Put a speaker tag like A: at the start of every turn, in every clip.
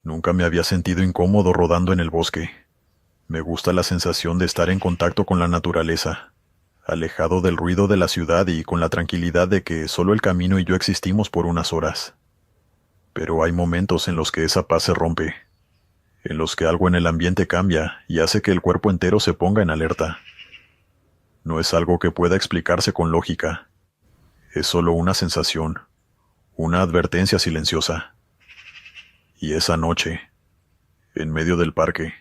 A: Nunca me había sentido incómodo rodando en el bosque. Me gusta la sensación de estar en contacto con la naturaleza, alejado del ruido de la ciudad y con la tranquilidad de que solo el camino y yo existimos por unas horas. Pero hay momentos en los que esa paz se rompe, en los que algo en el ambiente cambia y hace que el cuerpo entero se ponga en alerta. No es algo que pueda explicarse con lógica, es solo una sensación, una advertencia silenciosa. Y esa noche, en medio del parque,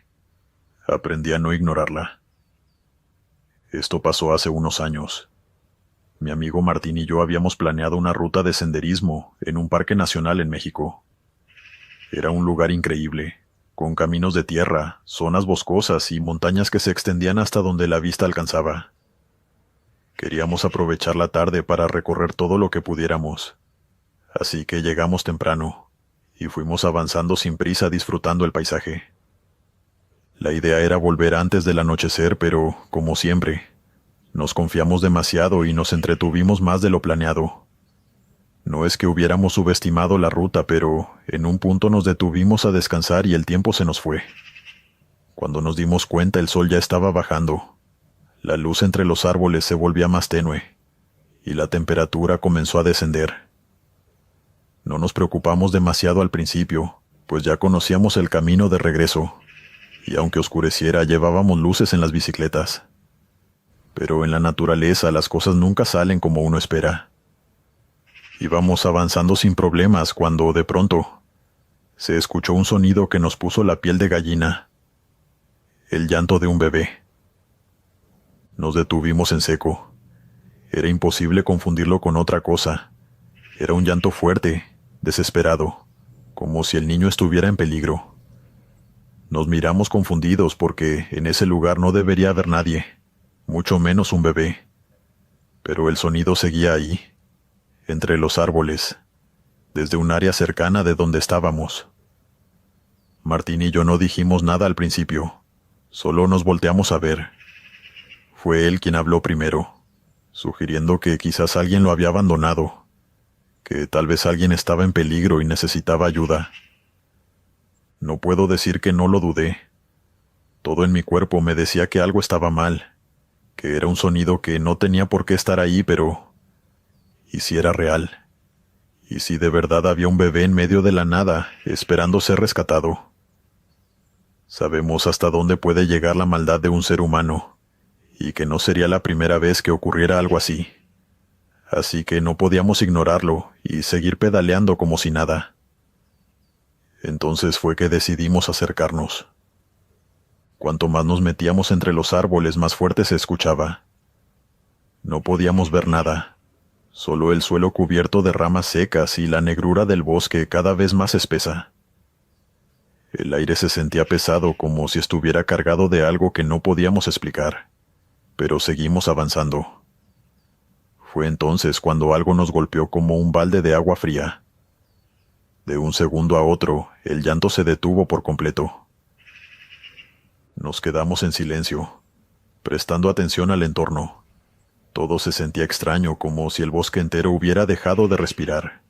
A: aprendí a no ignorarla. Esto pasó hace unos años. Mi amigo Martín y yo habíamos planeado una ruta de senderismo en un parque nacional en México. Era un lugar increíble, con caminos de tierra, zonas boscosas y montañas que se extendían hasta donde la vista alcanzaba. Queríamos aprovechar la tarde para recorrer todo lo que pudiéramos, así que llegamos temprano y fuimos avanzando sin prisa disfrutando el paisaje. La idea era volver antes del anochecer, pero, como siempre, nos confiamos demasiado y nos entretuvimos más de lo planeado. No es que hubiéramos subestimado la ruta, pero en un punto nos detuvimos a descansar y el tiempo se nos fue. Cuando nos dimos cuenta, el sol ya estaba bajando. La luz entre los árboles se volvía más tenue y la temperatura comenzó a descender. No nos preocupamos demasiado al principio, pues ya conocíamos el camino de regreso, y aunque oscureciera llevábamos luces en las bicicletas. Pero en la naturaleza las cosas nunca salen como uno espera. Íbamos avanzando sin problemas cuando, de pronto, se escuchó un sonido que nos puso la piel de gallina. El llanto de un bebé. Nos detuvimos en seco. Era imposible confundirlo con otra cosa. Era un llanto fuerte, desesperado, como si el niño estuviera en peligro. Nos miramos confundidos porque en ese lugar no debería haber nadie, mucho menos un bebé. Pero el sonido seguía ahí, entre los árboles, desde un área cercana de donde estábamos. Martín y yo no dijimos nada al principio, solo nos volteamos a ver. Fue él quien habló primero, sugiriendo que quizás alguien lo había abandonado, que tal vez alguien estaba en peligro y necesitaba ayuda. No puedo decir que no lo dudé. Todo en mi cuerpo me decía que algo estaba mal, que era un sonido que no tenía por qué estar ahí, pero... ¿y si era real? ¿Y si de verdad había un bebé en medio de la nada, esperando ser rescatado? Sabemos hasta dónde puede llegar la maldad de un ser humano, y que no sería la primera vez que ocurriera algo así. Así que no podíamos ignorarlo y seguir pedaleando como si nada. Entonces fue que decidimos acercarnos. Cuanto más nos metíamos entre los árboles, más fuerte se escuchaba. No podíamos ver nada, solo el suelo cubierto de ramas secas y la negrura del bosque cada vez más espesa. El aire se sentía pesado, como si estuviera cargado de algo que no podíamos explicar, pero seguimos avanzando. Fue entonces cuando algo nos golpeó como un balde de agua fría. De un segundo a otro, el llanto se detuvo por completo. Nos quedamos en silencio, prestando atención al entorno. Todo se sentía extraño, como si el bosque entero hubiera dejado de respirar.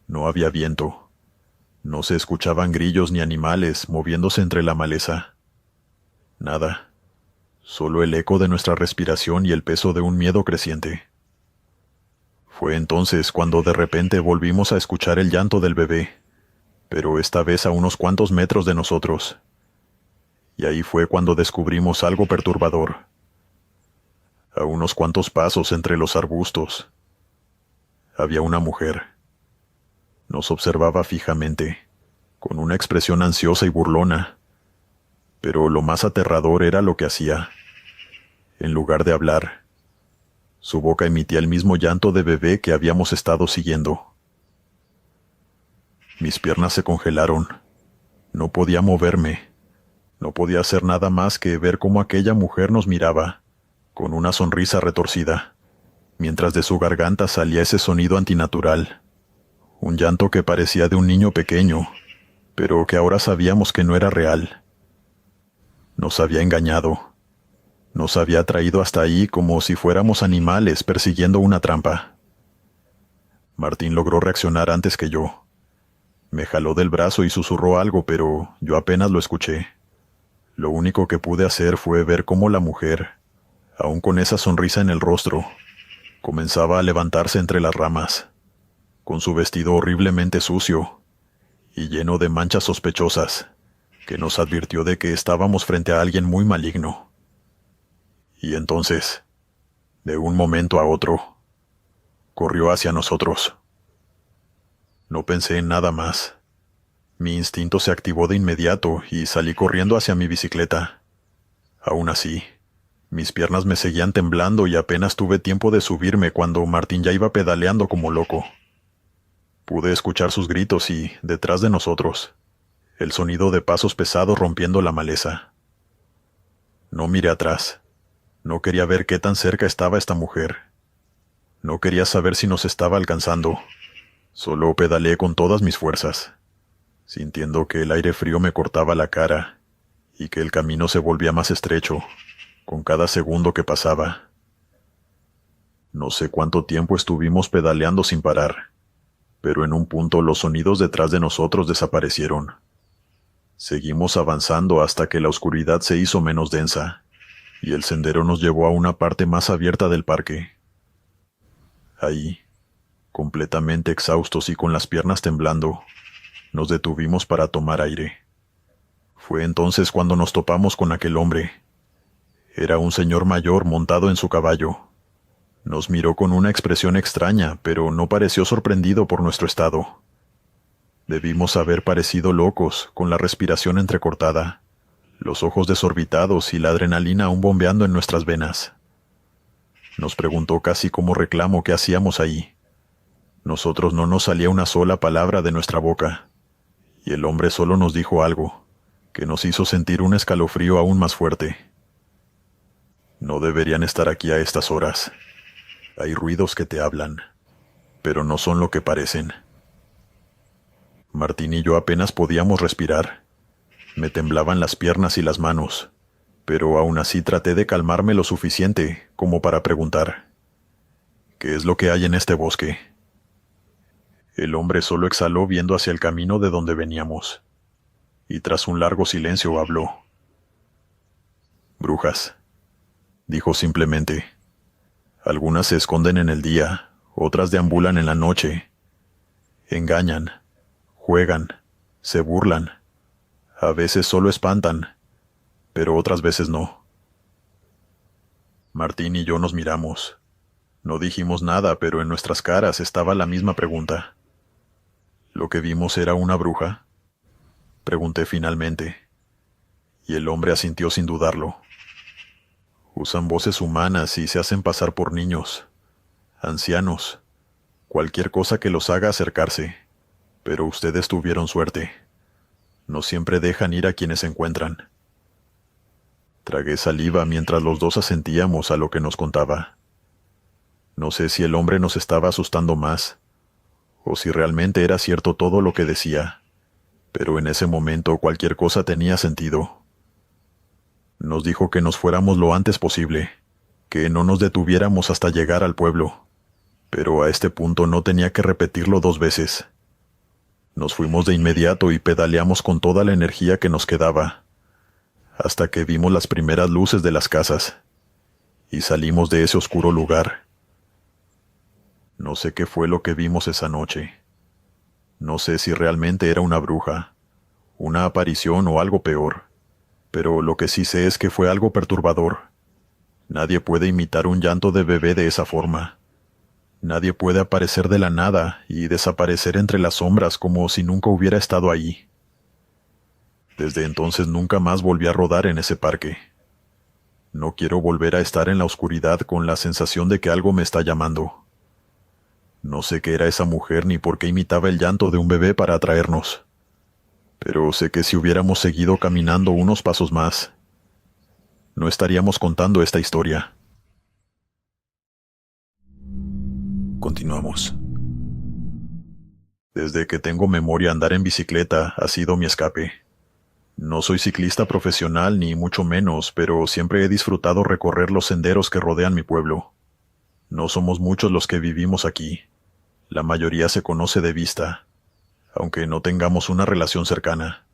A: No había viento. No se escuchaban grillos ni animales moviéndose entre la maleza. Nada. Solo el eco de nuestra respiración y el peso de un miedo creciente. Fue entonces cuando de repente volvimos a escuchar el llanto del bebé, pero esta vez a unos cuantos metros de nosotros. Y ahí fue cuando descubrimos algo perturbador. A unos cuantos pasos entre los arbustos, había una mujer. Nos observaba fijamente, con una expresión ansiosa y burlona. Pero lo más aterrador era lo que hacía. En lugar de hablar, su boca emitía el mismo llanto de bebé que habíamos estado siguiendo. Mis piernas se congelaron. No podía moverme. No podía hacer nada más que ver cómo aquella mujer nos miraba, con una sonrisa retorcida, mientras de su garganta salía ese sonido antinatural. Un llanto que parecía de un niño pequeño, pero que ahora sabíamos que no era real. Nos había engañado. Nos había traído hasta ahí como si fuéramos animales persiguiendo una trampa. Martín logró reaccionar antes que yo. Me jaló del brazo y susurró algo, pero yo apenas lo escuché. Lo único que pude hacer fue ver cómo la mujer, aún con esa sonrisa en el rostro, comenzaba a levantarse entre las ramas, con su vestido horriblemente sucio y lleno de manchas sospechosas, que nos advirtió de que estábamos frente a alguien muy maligno. Y entonces, de un momento a otro, corrió hacia nosotros. No pensé en nada más. Mi instinto se activó de inmediato y salí corriendo hacia mi bicicleta. Aún así, mis piernas me seguían temblando y apenas tuve tiempo de subirme cuando Martín ya iba pedaleando como loco. Pude escuchar sus gritos y, detrás de nosotros, el sonido de pasos pesados rompiendo la maleza. No miré atrás. No quería ver qué tan cerca estaba esta mujer. No quería saber si nos estaba alcanzando. Solo pedaleé con todas mis fuerzas, sintiendo que el aire frío me cortaba la cara y que el camino se volvía más estrecho con cada segundo que pasaba. No sé cuánto tiempo estuvimos pedaleando sin parar, pero en un punto los sonidos detrás de nosotros desaparecieron. Seguimos avanzando hasta que la oscuridad se hizo menos densa y el sendero nos llevó a una parte más abierta del parque. Ahí, completamente exhaustos y con las piernas temblando, nos detuvimos para tomar aire. Fue entonces cuando nos topamos con aquel hombre. Era un señor mayor montado en su caballo. Nos miró con una expresión extraña, pero no pareció sorprendido por nuestro estado. Debimos haber parecido locos, con la respiración entrecortada, los ojos desorbitados y la adrenalina aún bombeando en nuestras venas. Nos preguntó casi como reclamo qué hacíamos ahí. Nosotros no nos salía una sola palabra de nuestra boca, y el hombre solo nos dijo algo, que nos hizo sentir un escalofrío aún más fuerte. No deberían estar aquí a estas horas. Hay ruidos que te hablan, pero no son lo que parecen. Martín y yo apenas podíamos respirar. Me temblaban las piernas y las manos, pero aún así traté de calmarme lo suficiente como para preguntar: ¿qué es lo que hay en este bosque? El hombre solo exhaló viendo hacia el camino de donde veníamos, y tras un largo silencio habló. Brujas, dijo simplemente. Algunas se esconden en el día, otras deambulan en la noche. Engañan, juegan, se burlan. A veces solo espantan, pero otras veces no. Martín y yo nos miramos. No dijimos nada, pero en nuestras caras estaba la misma pregunta. ¿Lo que vimos era una bruja?, pregunté finalmente, y el hombre asintió sin dudarlo. Usan voces humanas y se hacen pasar por niños, ancianos, cualquier cosa que los haga acercarse, pero ustedes tuvieron suerte. No siempre dejan ir a quienes encuentran. Tragué saliva mientras los dos asentíamos a lo que nos contaba. No sé si el hombre nos estaba asustando más, o si realmente era cierto todo lo que decía, pero en ese momento cualquier cosa tenía sentido. Nos dijo que nos fuéramos lo antes posible, que no nos detuviéramos hasta llegar al pueblo, pero a este punto no tenía que repetirlo 2 veces. Nos fuimos de inmediato y pedaleamos con toda la energía que nos quedaba, hasta que vimos las primeras luces de las casas, y salimos de ese oscuro lugar. No sé qué fue lo que vimos esa noche. No sé si realmente era una bruja, una aparición o algo peor, pero lo que sí sé es que fue algo perturbador. Nadie puede imitar un llanto de bebé de esa forma. Nadie puede aparecer de la nada y desaparecer entre las sombras como si nunca hubiera estado ahí. Desde entonces nunca más volví a rodar en ese parque. No quiero volver a estar en la oscuridad con la sensación de que algo me está llamando. No sé qué era esa mujer ni por qué imitaba el llanto de un bebé para atraernos. Pero sé que si hubiéramos seguido caminando unos pasos más, no estaríamos contando esta historia. Continuamos. Desde que tengo memoria, andar en bicicleta ha sido mi escape. No soy ciclista profesional ni mucho menos, pero siempre he disfrutado recorrer los senderos que rodean mi pueblo. No somos muchos los que vivimos aquí. La mayoría se conoce de vista. aunque no tengamos una relación cercana.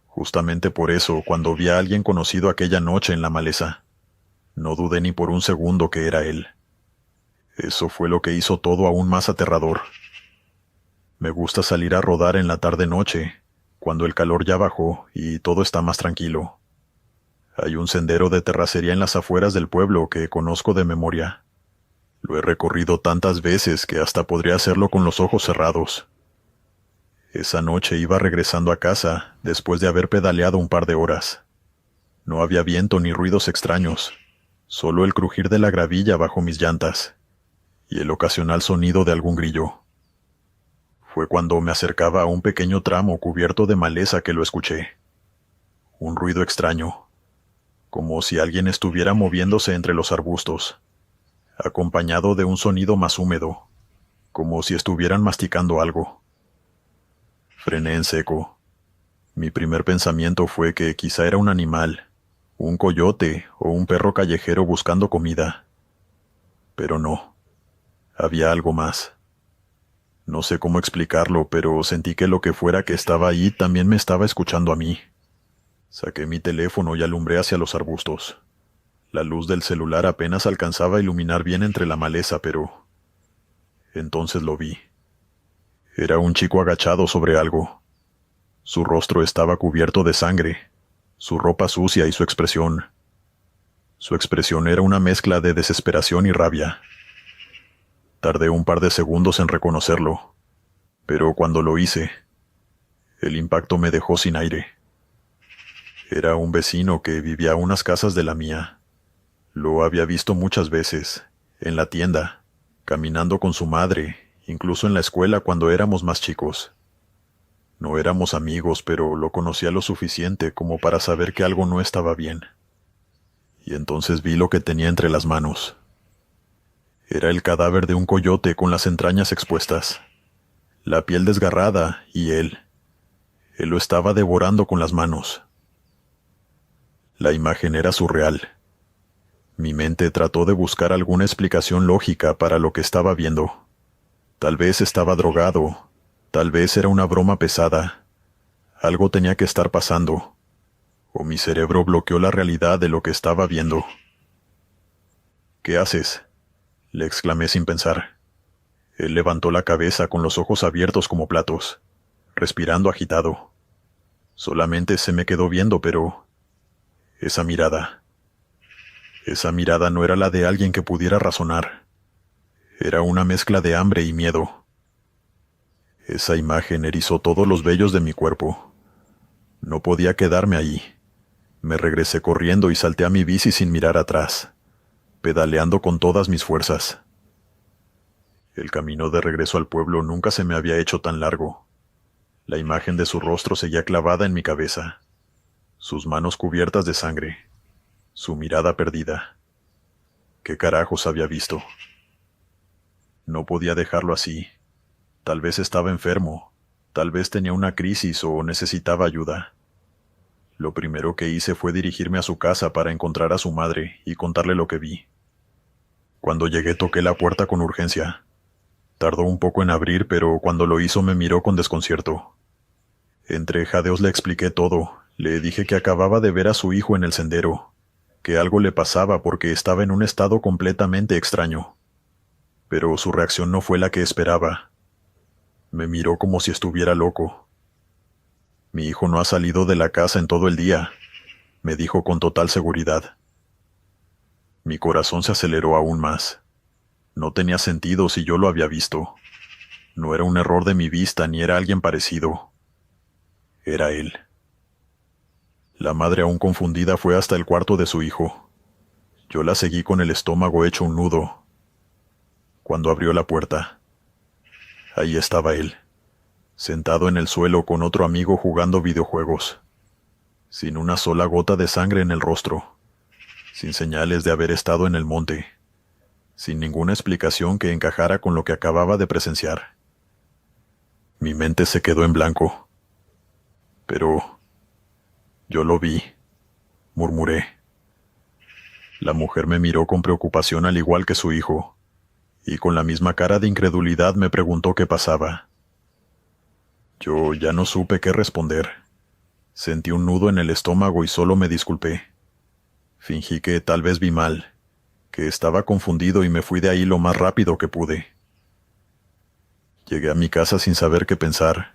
A: Justamente por eso, cuando vi a alguien conocido aquella noche en la maleza, no dudé ni por un segundo que era él. Eso fue lo que hizo todo aún más aterrador. Me gusta salir a rodar en la tarde-noche, cuando el calor ya bajó y todo está más tranquilo. Hay un sendero de terracería en las afueras del pueblo que conozco de memoria. Lo he recorrido tantas veces que hasta podría hacerlo con los ojos cerrados. Esa noche iba regresando a casa después de haber pedaleado un par de horas. No había viento ni ruidos extraños, solo el crujir de la gravilla bajo mis llantas y el ocasional sonido de algún grillo. Fue cuando me acercaba a un pequeño tramo cubierto de maleza que lo escuché. Un ruido extraño, como si alguien estuviera moviéndose entre los arbustos, acompañado de un sonido más húmedo, como si estuvieran masticando algo. Frené en seco. Mi primer pensamiento fue que quizá era un animal, un coyote o un perro callejero buscando comida. Pero no. Había algo más. No sé cómo explicarlo, pero sentí que lo que fuera que estaba ahí también me estaba escuchando a mí. Saqué mi teléfono y alumbré hacia los arbustos. La luz del celular apenas alcanzaba a iluminar bien entre la maleza, pero... entonces lo vi. Era un chico agachado sobre algo. Su rostro estaba cubierto de sangre, su ropa sucia y su expresión. Su expresión era una mezcla de desesperación y rabia. Tardé un par de segundos en reconocerlo, pero cuando lo hice, el impacto me dejó sin aire. Era un vecino que vivía a unas casas de la mía. Lo había visto muchas veces, en la tienda, caminando con su madre, incluso en la escuela cuando éramos más chicos. No éramos amigos, pero lo conocía lo suficiente como para saber que algo no estaba bien. Y entonces vi lo que tenía entre las manos. Era el cadáver de un coyote con las entrañas expuestas, la piel desgarrada y él. Él lo estaba devorando con las manos. La imagen era surreal. Mi mente trató de buscar alguna explicación lógica para lo que estaba viendo. Tal vez estaba drogado, tal vez era una broma pesada. Algo tenía que estar pasando, o mi cerebro bloqueó la realidad de lo que estaba viendo. ¿Qué haces?, le exclamé sin pensar. Él levantó la cabeza con los ojos abiertos como platos, respirando agitado. Solamente se me quedó viendo, pero... esa mirada no era la de alguien que pudiera razonar. Era una mezcla de hambre y miedo. Esa imagen erizó todos los vellos de mi cuerpo. No podía quedarme ahí. Me regresé corriendo y salté a mi bici sin mirar atrás, pedaleando con todas mis fuerzas. El camino de regreso al pueblo nunca se me había hecho tan largo. La imagen de su rostro seguía clavada en mi cabeza, sus manos cubiertas de sangre, su mirada perdida. ¿Qué carajos había visto? No podía dejarlo así. Tal vez estaba enfermo, tal vez tenía una crisis o necesitaba ayuda. Lo primero que hice fue dirigirme a su casa para encontrar a su madre y contarle lo que vi. Cuando llegué toqué la puerta con urgencia. Tardó un poco en abrir, pero cuando lo hizo me miró con desconcierto. Entre jadeos le expliqué todo. Le dije que acababa de ver a su hijo en el sendero, que algo le pasaba porque estaba en un estado completamente extraño. Pero su reacción no fue la que esperaba. Me miró como si estuviera loco. Mi hijo no ha salido de la casa en todo el día, me dijo con total seguridad. Mi corazón se aceleró aún más. No tenía sentido si yo lo había visto. No era un error de mi vista ni era alguien parecido. Era él. La madre, aún confundida, fue hasta el cuarto de su hijo. Yo la seguí con el estómago hecho un nudo. Cuando abrió la puerta, ahí estaba él, sentado en el suelo con otro amigo jugando videojuegos, sin una sola gota de sangre en el rostro, sin señales de haber estado en el monte, sin ninguna explicación que encajara con lo que acababa de presenciar. Mi mente se quedó en blanco. Pero... yo lo vi, murmuré. La mujer me miró con preocupación al igual que su hijo, y con la misma cara de incredulidad me preguntó qué pasaba. Yo ya no supe qué responder. Sentí un nudo en el estómago y solo me disculpé. Fingí que tal vez vi mal, que estaba confundido y me fui de ahí lo más rápido que pude. Llegué a mi casa sin saber qué pensar.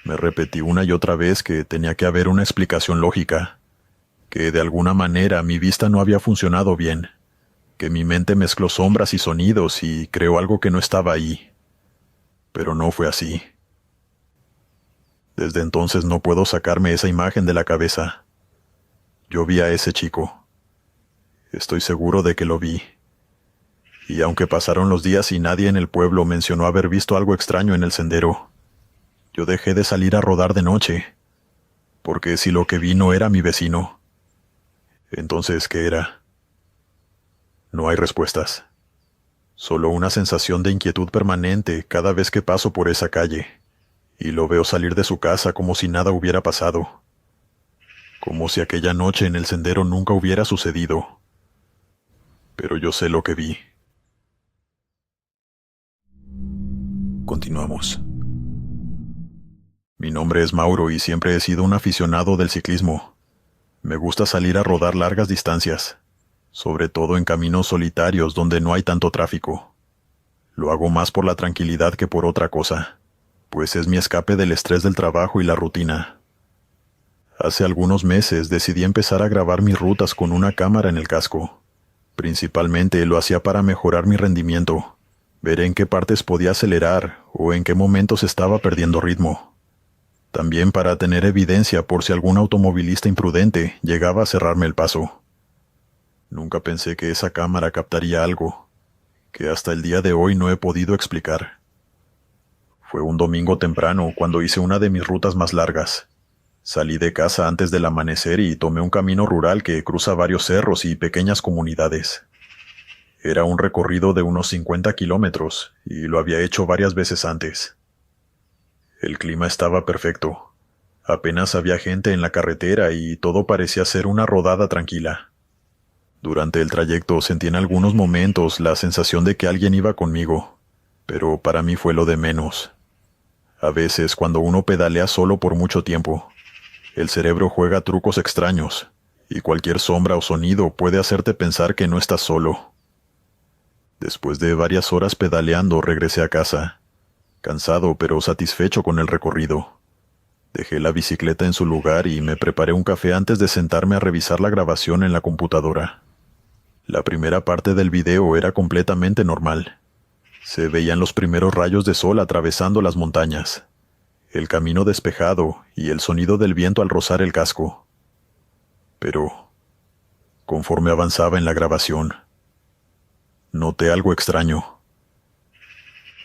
A: Me repetí una y otra vez que tenía que haber una explicación lógica, que de alguna manera mi vista no había funcionado bien, que mi mente mezcló sombras y sonidos y creó algo que no estaba ahí. Pero no fue así. Desde entonces no puedo sacarme esa imagen de la cabeza. Yo vi a ese chico. Estoy seguro de que lo vi. Y aunque pasaron los días y nadie en el pueblo mencionó haber visto algo extraño en el sendero, yo dejé de salir a rodar de noche. Porque si lo que vi no era mi vecino, entonces, ¿qué era? No hay respuestas. Solo una sensación de inquietud permanente cada vez que paso por esa calle, y lo veo salir de su casa como si nada hubiera pasado. Como si aquella noche en el sendero nunca hubiera sucedido. Pero yo sé lo que vi. Continuamos. Mi nombre es Mauro y siempre he sido un aficionado del ciclismo. Me gusta salir a rodar largas distancias, sobre todo en caminos solitarios donde no hay tanto tráfico. Lo hago más por la tranquilidad que por otra cosa, pues es mi escape del estrés del trabajo y la rutina. Hace algunos meses decidí empezar a grabar mis rutas con una cámara en el casco. Principalmente lo hacía para mejorar mi rendimiento, ver en qué partes podía acelerar o en qué momentos estaba perdiendo ritmo. También para tener evidencia por si algún automovilista imprudente llegaba a cerrarme el paso. Nunca pensé que esa cámara captaría algo, que hasta el día de hoy no he podido explicar. Fue un domingo temprano cuando hice una de mis rutas más largas. Salí de casa antes del amanecer y tomé un camino rural que cruza varios cerros y pequeñas comunidades. Era un recorrido de unos 50 kilómetros y lo había hecho varias veces antes. El clima estaba perfecto. Apenas había gente en la carretera y todo parecía ser una rodada tranquila. Durante el trayecto sentí en algunos momentos la sensación de que alguien iba conmigo, pero para mí fue lo de menos. A veces, cuando uno pedalea solo por mucho tiempo, el cerebro juega trucos extraños, y cualquier sombra o sonido puede hacerte pensar que no estás solo. Después de varias horas pedaleando, regresé a casa, cansado pero satisfecho con el recorrido. Dejé la bicicleta en su lugar y me preparé un café antes de sentarme a revisar la grabación en la computadora. La primera parte del video era completamente normal. Se veían los primeros rayos de sol atravesando las montañas, el camino despejado y el sonido del viento al rozar el casco. Pero, conforme avanzaba en la grabación, noté algo extraño.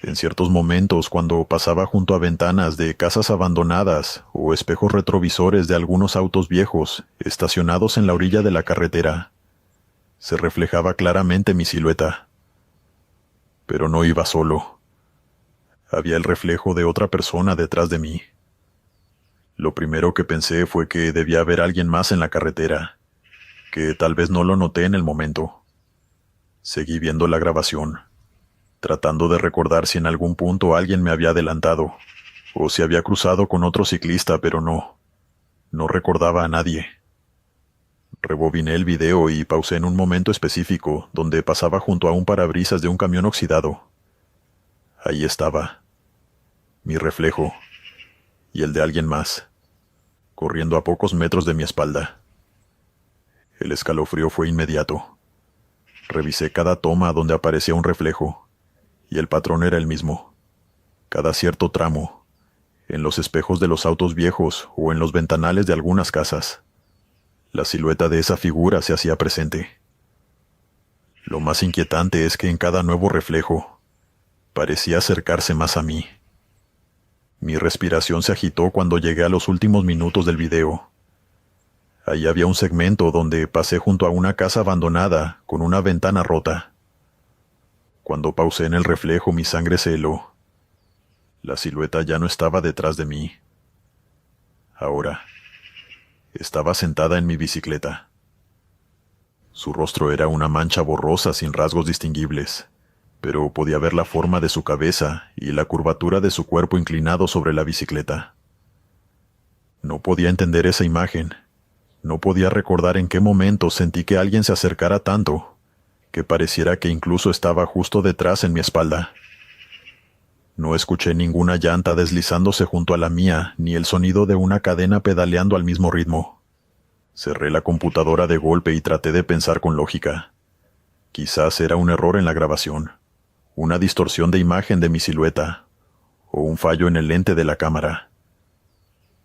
A: En ciertos momentos, cuando pasaba junto a ventanas de casas abandonadas o espejos retrovisores de algunos autos viejos estacionados en la orilla de la carretera, se reflejaba claramente mi silueta. Pero no iba solo. Había el reflejo de otra persona detrás de mí. Lo primero que pensé fue que debía haber alguien más en la carretera, que tal vez no lo noté en el momento. Seguí viendo la grabación, tratando de recordar si en algún punto alguien me había adelantado, o si había cruzado con otro ciclista, pero no recordaba a nadie. Rebobiné el video y pausé en un momento específico donde pasaba junto a un parabrisas de un camión oxidado. Ahí estaba, mi reflejo, y el de alguien más, corriendo a pocos metros de mi espalda. El escalofrío fue inmediato. Revisé cada toma donde aparecía un reflejo, y el patrón era el mismo. Cada cierto tramo, en los espejos de los autos viejos o en los ventanales de algunas casas, la silueta de esa figura se hacía presente. Lo más inquietante es que en cada nuevo reflejo parecía acercarse más a mí. Mi respiración se agitó cuando llegué a los últimos minutos del video. Ahí había un segmento donde pasé junto a una casa abandonada con una ventana rota. Cuando pausé en el reflejo, mi sangre se heló. La silueta ya no estaba detrás de mí. Ahora estaba sentada en mi bicicleta. Su rostro era una mancha borrosa sin rasgos distinguibles, pero podía ver la forma de su cabeza y la curvatura de su cuerpo inclinado sobre la bicicleta. No podía entender esa imagen. No podía recordar en qué momento sentí que alguien se acercara tanto, que pareciera que incluso estaba justo detrás en mi espalda. No escuché ninguna llanta deslizándose junto a la mía, ni el sonido de una cadena pedaleando al mismo ritmo. Cerré la computadora de golpe y traté de pensar con lógica. Quizás era un error en la grabación, una distorsión de imagen de mi silueta, o un fallo en el lente de la cámara.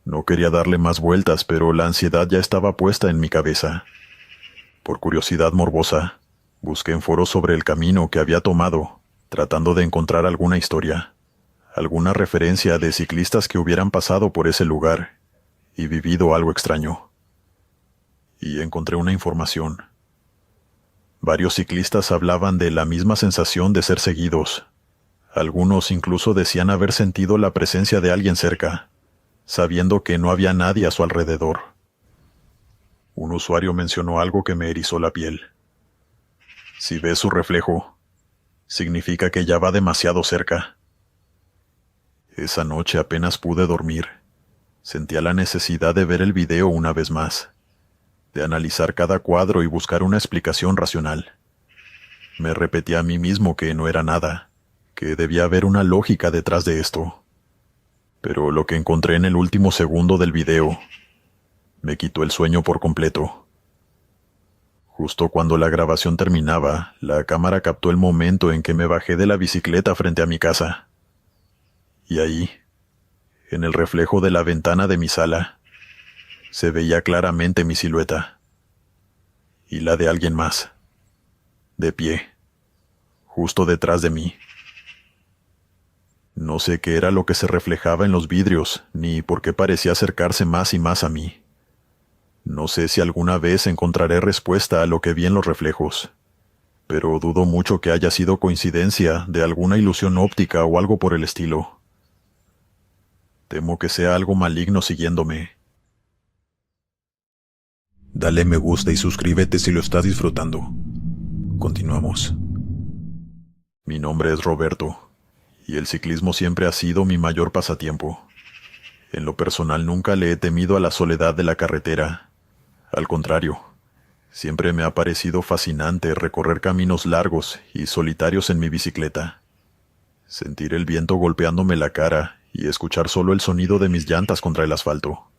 A: No quería darle más vueltas, pero la ansiedad ya estaba puesta en mi cabeza. Por curiosidad morbosa, busqué en foros sobre el camino que había tomado, tratando de encontrar alguna historia, alguna referencia de ciclistas que hubieran pasado por ese lugar y vivido algo extraño. Y encontré una información. Varios ciclistas hablaban de la misma sensación de ser seguidos. Algunos incluso decían haber sentido la presencia de alguien cerca, sabiendo que no había nadie a su alrededor. Un usuario mencionó algo que me erizó la piel. Si ves su reflejo, significa que ya va demasiado cerca. Esa noche apenas pude dormir. Sentía la necesidad de ver el video una vez más, de analizar cada cuadro y buscar una explicación racional. Me repetí a mí mismo que no era nada, que debía haber una lógica detrás de esto. Pero lo que encontré en el último segundo del video me quitó el sueño por completo. Justo cuando la grabación terminaba, la cámara captó el momento en que me bajé de la bicicleta frente a mi casa. Y ahí, en el reflejo de la ventana de mi sala, se veía claramente mi silueta. Y la de alguien más. De pie. Justo detrás de mí. No sé qué era lo que se reflejaba en los vidrios, ni por qué parecía acercarse más y más a mí. No sé si alguna vez encontraré respuesta a lo que vi en los reflejos, pero dudo mucho que haya sido coincidencia de alguna ilusión óptica o algo por el estilo. Temo que sea algo maligno siguiéndome. Dale me gusta y suscríbete si lo estás disfrutando. Continuamos. Mi nombre es Roberto, y el ciclismo siempre ha sido mi mayor pasatiempo. En lo personal nunca le he temido a la soledad de la carretera. Al contrario, siempre me ha parecido fascinante recorrer caminos largos y solitarios en mi bicicleta. Sentir el viento golpeándome la cara y escuchar solo el sonido de mis llantas contra el asfalto.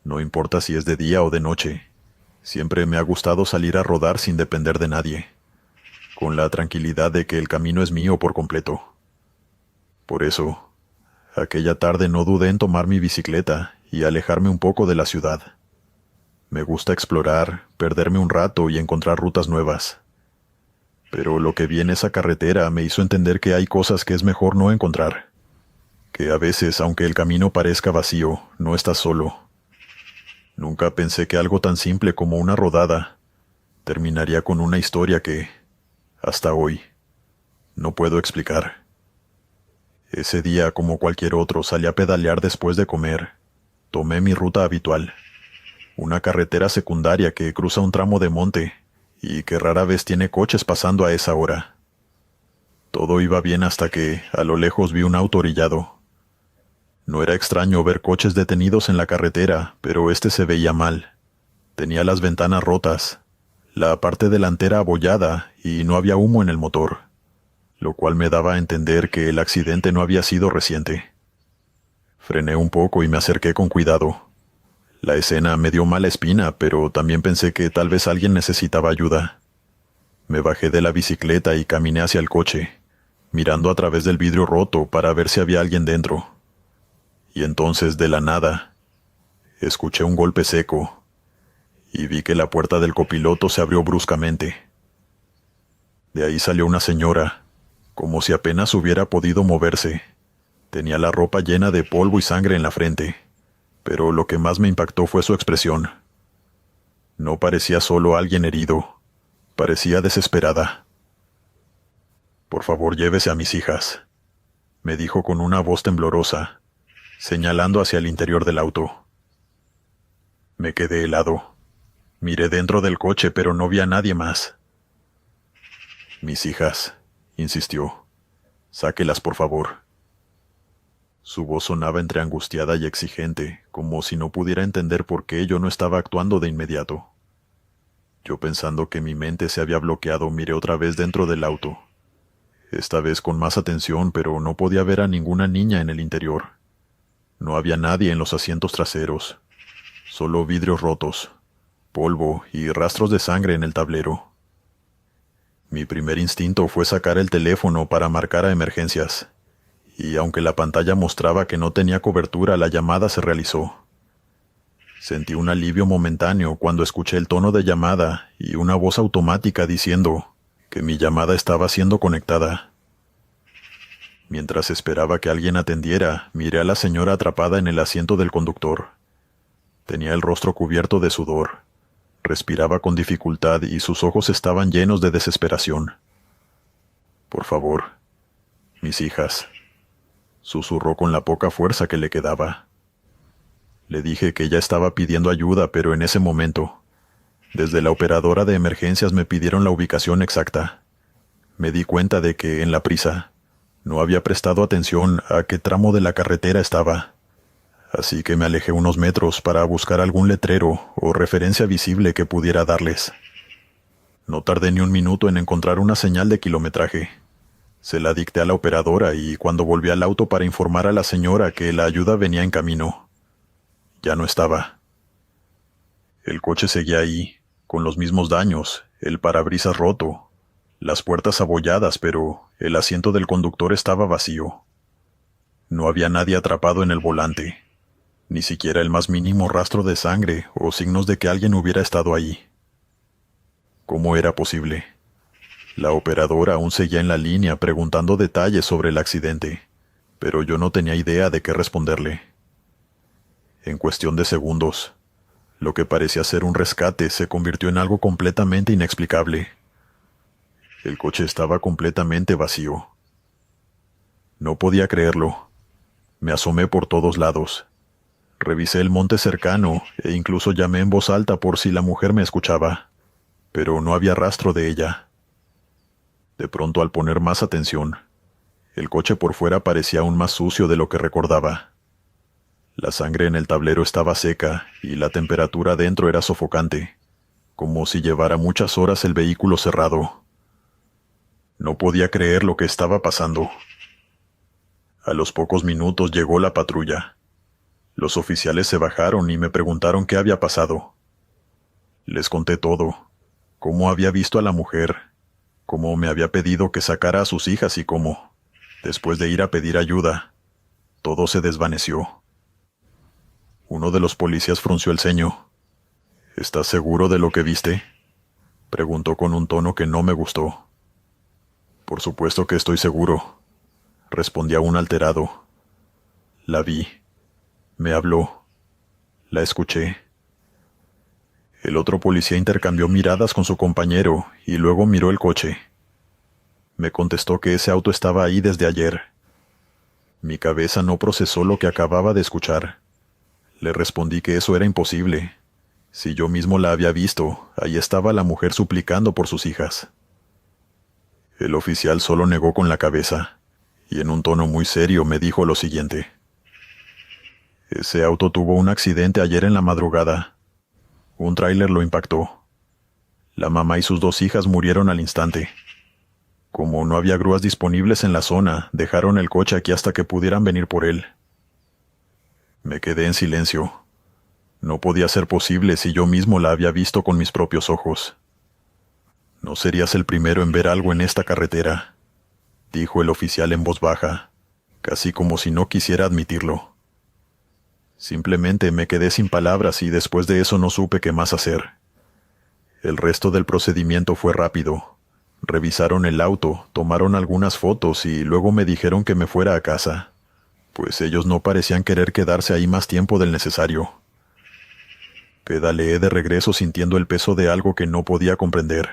A: No importa si es de día o de noche, siempre me ha gustado salir a rodar sin depender de nadie, con la tranquilidad de que el camino es mío por completo. Por eso, aquella tarde no dudé en tomar mi bicicleta y alejarme un poco de la ciudad. Me gusta explorar, perderme un rato y encontrar rutas nuevas. Pero lo que vi en esa carretera me hizo entender que hay cosas que es mejor no encontrar. Que a veces, aunque el camino parezca vacío, no estás solo. Nunca pensé que algo tan simple como una rodada terminaría con una historia que, hasta hoy, no puedo explicar. Ese día, como cualquier otro, salí a pedalear después de comer. Tomé mi ruta habitual, una carretera secundaria que cruza un tramo de monte y que rara vez tiene coches pasando a esa hora. Todo iba bien hasta que, a lo lejos, vi un auto orillado. No era extraño ver coches detenidos en la carretera, pero este se veía mal. Tenía las ventanas rotas, la parte delantera abollada y no había humo en el motor, lo cual me daba a entender que el accidente no había sido reciente. Frené un poco y me acerqué con cuidado. La escena me dio mala espina, pero también pensé que tal vez alguien necesitaba ayuda. Me bajé de la bicicleta y caminé hacia el coche, mirando a través del vidrio roto para ver si había alguien dentro. Y entonces, de la nada, escuché un golpe seco y vi que la puerta del copiloto se abrió bruscamente. De ahí salió una señora, como si apenas hubiera podido moverse. Tenía la ropa llena de polvo y sangre en la frente, pero lo que más me impactó fue su expresión. No parecía solo alguien herido, parecía desesperada. «Por favor, llévese a mis hijas», me dijo con una voz temblorosa, señalando hacia el interior del auto. Me quedé helado. Miré dentro del coche, pero no vi a nadie más. Mis hijas, insistió. Sáquelas, por favor. Su voz sonaba entre angustiada y exigente, como si no pudiera entender por qué yo no estaba actuando de inmediato. Yo, pensando que mi mente se había bloqueado, miré otra vez dentro del auto. Esta vez con más atención, pero no podía ver a ninguna niña en el interior. No había nadie en los asientos traseros, solo vidrios rotos, polvo y rastros de sangre en el tablero. Mi primer instinto fue sacar el teléfono para marcar a emergencias, y aunque la pantalla mostraba que no tenía cobertura, la llamada se realizó. Sentí un alivio momentáneo cuando escuché el tono de llamada y una voz automática diciendo que mi llamada estaba siendo conectada. Mientras esperaba que alguien atendiera, miré a la señora atrapada en el asiento del conductor. Tenía el rostro cubierto de sudor. Respiraba con dificultad y sus ojos estaban llenos de desesperación. «Por favor, mis hijas», susurró con la poca fuerza que le quedaba. Le dije que ella estaba pidiendo ayuda, pero en ese momento, desde la operadora de emergencias me pidieron la ubicación exacta. Me di cuenta de que, en la prisa, no había prestado atención a qué tramo de la carretera estaba, así que me alejé unos metros para buscar algún letrero o referencia visible que pudiera darles. No tardé ni un minuto en encontrar una señal de kilometraje. Se la dicté a la operadora y cuando volví al auto para informar a la señora que la ayuda venía en camino, ya no estaba. El coche seguía ahí, con los mismos daños, el parabrisas roto, las puertas abolladas, pero el asiento del conductor estaba vacío. No había nadie atrapado en el volante, ni siquiera el más mínimo rastro de sangre o signos de que alguien hubiera estado ahí. ¿Cómo era posible? La operadora aún seguía en la línea preguntando detalles sobre el accidente, pero yo no tenía idea de qué responderle. En cuestión de segundos, lo que parecía ser un rescate se convirtió en algo completamente inexplicable. El coche estaba completamente vacío. No podía creerlo. Me asomé por todos lados. Revisé el monte cercano e incluso llamé en voz alta por si la mujer me escuchaba, pero no había rastro de ella. De pronto, al poner más atención, el coche por fuera parecía aún más sucio de lo que recordaba. La sangre en el tablero estaba seca y la temperatura dentro era sofocante, como si llevara muchas horas el vehículo cerrado. No podía creer lo que estaba pasando. A los pocos minutos llegó la patrulla. Los oficiales se bajaron y me preguntaron qué había pasado. Les conté todo, cómo había visto a la mujer, cómo me había pedido que sacara a sus hijas y cómo, después de ir a pedir ayuda, todo se desvaneció. Uno de los policías frunció el ceño. «¿Estás seguro de lo que viste?», preguntó con un tono que no me gustó. «Por supuesto que estoy seguro», respondí aún alterado. «La vi. Me habló. La escuché». El otro policía intercambió miradas con su compañero y luego miró el coche. Me contestó que ese auto estaba ahí desde ayer. Mi cabeza no procesó lo que acababa de escuchar. Le respondí que eso era imposible. Si yo mismo la había visto, ahí estaba la mujer suplicando por sus hijas. El oficial solo negó con la cabeza, y en un tono muy serio me dijo lo siguiente: «Ese auto tuvo un accidente ayer en la madrugada. Un tráiler lo impactó. La mamá y sus 2 hijas murieron al instante. Como no había grúas disponibles en la zona, dejaron el coche aquí hasta que pudieran venir por él». Me quedé en silencio. No podía ser posible si yo mismo la había visto con mis propios ojos. «No serías el primero en ver algo en esta carretera», dijo el oficial en voz baja, casi como si no quisiera admitirlo. Simplemente me quedé sin palabras y después de eso no supe qué más hacer. El resto del procedimiento fue rápido. Revisaron el auto, tomaron algunas fotos y luego me dijeron que me fuera a casa, pues ellos no parecían querer quedarse ahí más tiempo del necesario. Pedaleé de regreso sintiendo el peso de algo que no podía comprender.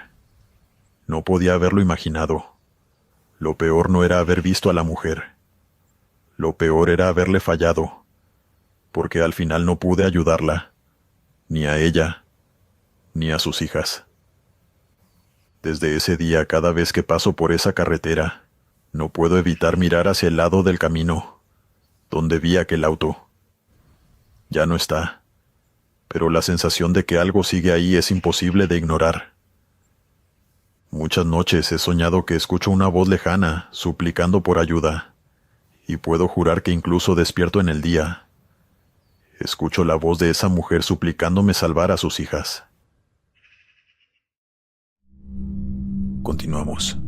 A: No podía haberlo imaginado. Lo peor no era haber visto a la mujer. Lo peor era haberle fallado, porque al final no pude ayudarla, ni a ella, ni a sus hijas. Desde ese día, cada vez que paso por esa carretera, no puedo evitar mirar hacia el lado del camino, donde vi aquel auto. Ya no está, pero la sensación de que algo sigue ahí es imposible de ignorar. Muchas noches he soñado que escucho una voz lejana, suplicando por ayuda, y puedo jurar que incluso despierto en el día. Escucho la voz de esa mujer suplicándome salvar a sus hijas. Continuamos.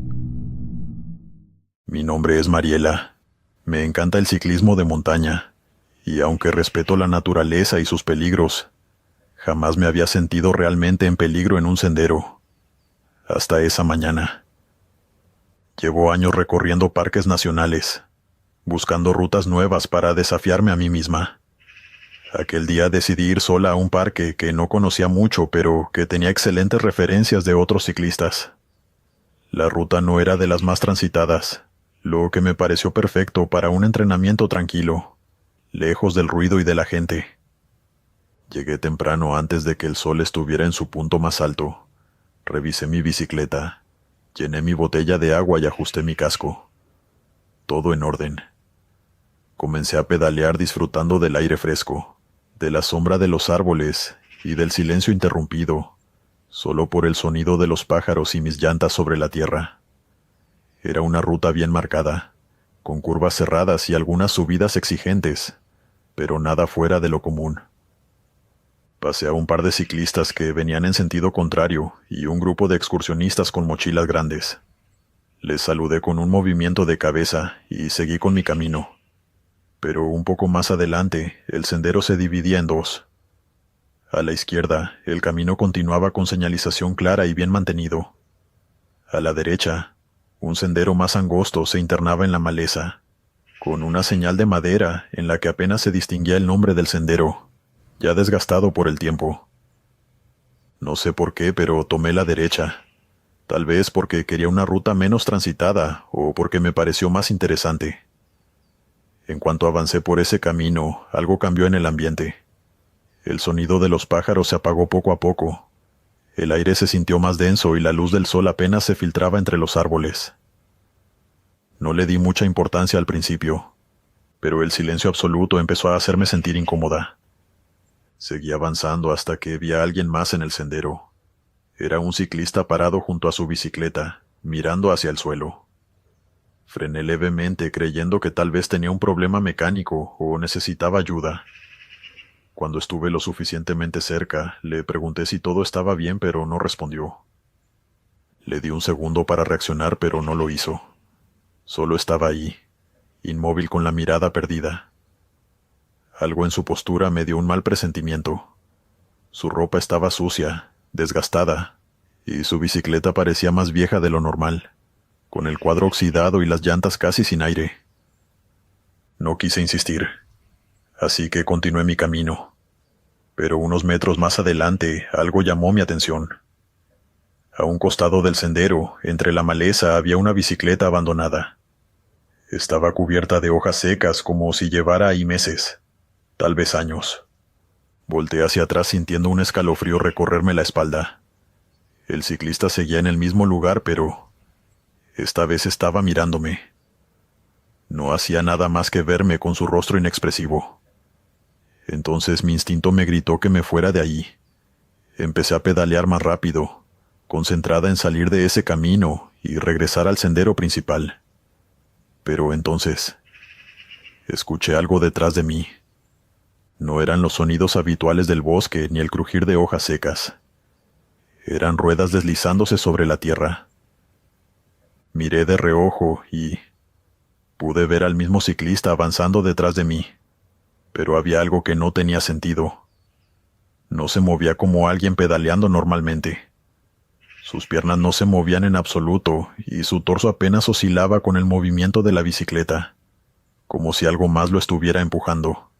A: Mi nombre es Mariela. Me encanta el ciclismo de montaña, y aunque respeto la naturaleza y sus peligros, jamás me había sentido realmente en peligro en un sendero. Hasta esa mañana. Llevo años recorriendo parques nacionales, buscando rutas nuevas para desafiarme a mí misma. Aquel día decidí ir sola a un parque que no conocía mucho, pero que tenía excelentes referencias de otros ciclistas. La ruta no era de las más transitadas, lo que me pareció perfecto para un entrenamiento tranquilo, lejos del ruido y de la gente. Llegué temprano antes de que el sol estuviera en su punto más alto. Revisé mi bicicleta, llené mi botella de agua y ajusté mi casco. Todo en orden. Comencé a pedalear disfrutando del aire fresco, de la sombra de los árboles y del silencio interrumpido, solo por el sonido de los pájaros y mis llantas sobre la tierra. Era una ruta bien marcada, con curvas cerradas y algunas subidas exigentes, pero nada fuera de lo común. Pasé a un par de ciclistas que venían en sentido contrario y un grupo de excursionistas con mochilas grandes. Les saludé con un movimiento de cabeza y seguí con mi camino. Pero un poco más adelante, el sendero se dividía en dos. A la izquierda, el camino continuaba con señalización clara y bien mantenido. A la derecha, un sendero más angosto se internaba en la maleza, con una señal de madera en la que apenas se distinguía el nombre del sendero, ya desgastado por el tiempo. No sé por qué, pero tomé la derecha. Tal vez porque quería una ruta menos transitada o porque me pareció más interesante. En cuanto avancé por ese camino, algo cambió en el ambiente. El sonido de los pájaros se apagó poco a poco. El aire se sintió más denso y la luz del sol apenas se filtraba entre los árboles. No le di mucha importancia al principio, pero el silencio absoluto empezó a hacerme sentir incómoda. Seguí avanzando hasta que vi a alguien más en el sendero. Era un ciclista parado junto a su bicicleta, mirando hacia el suelo. Frené levemente, creyendo que tal vez tenía un problema mecánico o necesitaba ayuda. Cuando estuve lo suficientemente cerca, le pregunté si todo estaba bien, pero no respondió. Le di un segundo para reaccionar, pero no lo hizo. Solo estaba ahí, inmóvil con la mirada perdida. Algo en su postura me dio un mal presentimiento. Su ropa estaba sucia, desgastada, y su bicicleta parecía más vieja de lo normal, con el cuadro oxidado y las llantas casi sin aire. No quise insistir, así que continué mi camino. Pero unos metros más adelante, algo llamó mi atención. A un costado del sendero, entre la maleza, había una bicicleta abandonada. Estaba cubierta de hojas secas como si llevara ahí meses, tal vez años. Volteé hacia atrás sintiendo un escalofrío recorrerme la espalda. El ciclista seguía en el mismo lugar, pero esta vez estaba mirándome. No hacía nada más que verme con su rostro inexpresivo. Entonces mi instinto me gritó que me fuera de allí. Empecé a pedalear más rápido, concentrada en salir de ese camino y regresar al sendero principal. Pero entonces, escuché algo detrás de mí. No eran los sonidos habituales del bosque ni el crujir de hojas secas. Eran ruedas deslizándose sobre la tierra. Miré de reojo y pude ver al mismo ciclista avanzando detrás de mí, pero había algo que no tenía sentido. No se movía como alguien pedaleando normalmente. Sus piernas no se movían en absoluto y su torso apenas oscilaba con el movimiento de la bicicleta, como si algo más lo estuviera empujando.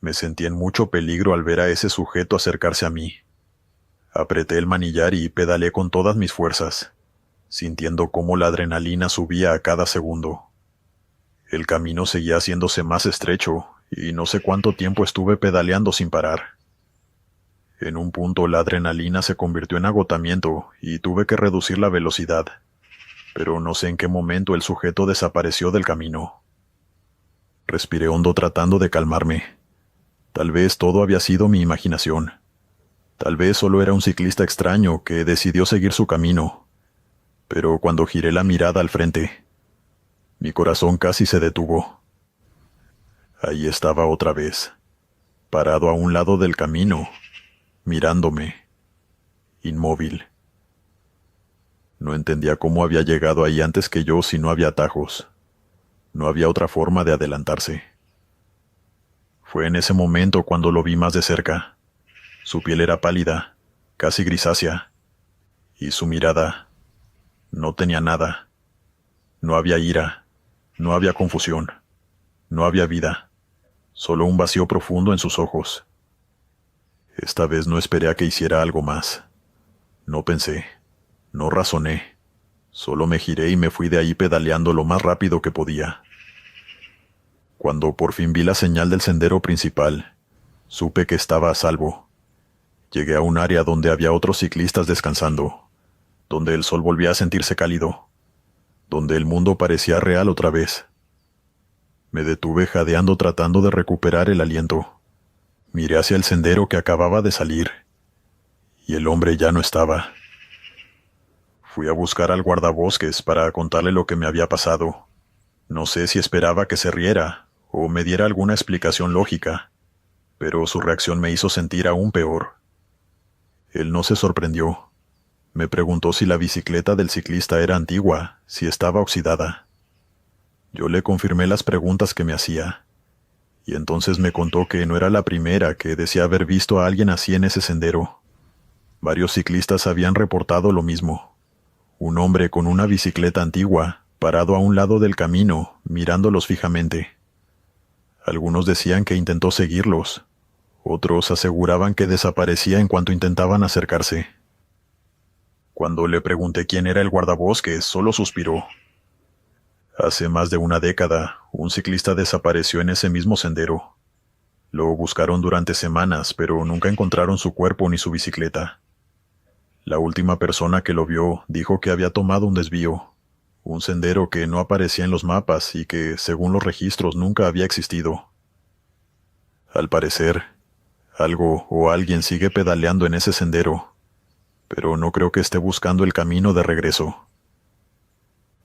A: Me sentí en mucho peligro al ver a ese sujeto acercarse a mí. Apreté el manillar y pedaleé con todas mis fuerzas, sintiendo cómo la adrenalina subía a cada segundo. El camino seguía haciéndose más estrecho y no sé cuánto tiempo estuve pedaleando sin parar. En un punto la adrenalina se convirtió en agotamiento y tuve que reducir la velocidad, pero no sé en qué momento el sujeto desapareció del camino. Respiré hondo tratando de calmarme. Tal vez todo había sido mi imaginación. Tal vez solo era un ciclista extraño que decidió seguir su camino. Pero cuando giré la mirada al frente, mi corazón casi se detuvo. Ahí estaba otra vez, parado a un lado del camino, mirándome, inmóvil. No entendía cómo había llegado ahí antes que yo si no había atajos. No había otra forma de adelantarse. Fue en ese momento cuando lo vi más de cerca. Su piel era pálida, casi grisácea, y su mirada no tenía nada. No había ira, no había confusión, no había vida, solo un vacío profundo en sus ojos. Esta vez no esperé a que hiciera algo más. No pensé, no razoné, solo me giré y me fui de ahí pedaleando lo más rápido que podía. Cuando por fin vi la señal del sendero principal, supe que estaba a salvo. Llegué a un área donde había otros ciclistas descansando, donde el sol volvía a sentirse cálido, donde el mundo parecía real otra vez. Me detuve jadeando tratando de recuperar el aliento. Miré hacia el sendero que acababa de salir, y el hombre ya no estaba. Fui a buscar al guardabosques para contarle lo que me había pasado. No sé si esperaba que se riera o me diera alguna explicación lógica, pero su reacción me hizo sentir aún peor. Él no se sorprendió. Me preguntó si la bicicleta del ciclista era antigua, si estaba oxidada. Yo le confirmé las preguntas que me hacía, y entonces me contó que no era la primera que decía haber visto a alguien así en ese sendero. Varios ciclistas habían reportado lo mismo. Un hombre con una bicicleta antigua, parado a un lado del camino, mirándolos fijamente. Algunos decían que intentó seguirlos. Otros aseguraban que desaparecía en cuanto intentaban acercarse. Cuando le pregunté quién era el guardabosques, solo suspiró. Hace más de una década, un ciclista desapareció en ese mismo sendero. Lo buscaron durante semanas, pero nunca encontraron su cuerpo ni su bicicleta. La última persona que lo vio dijo que había tomado un desvío, un sendero que no aparecía en los mapas y que, según los registros, nunca había existido. Al parecer, algo o alguien sigue pedaleando en ese sendero, pero no creo que esté buscando el camino de regreso.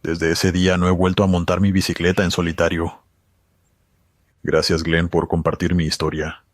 A: Desde ese día no he vuelto a montar mi bicicleta en solitario. Gracias, Glenn, por compartir mi historia.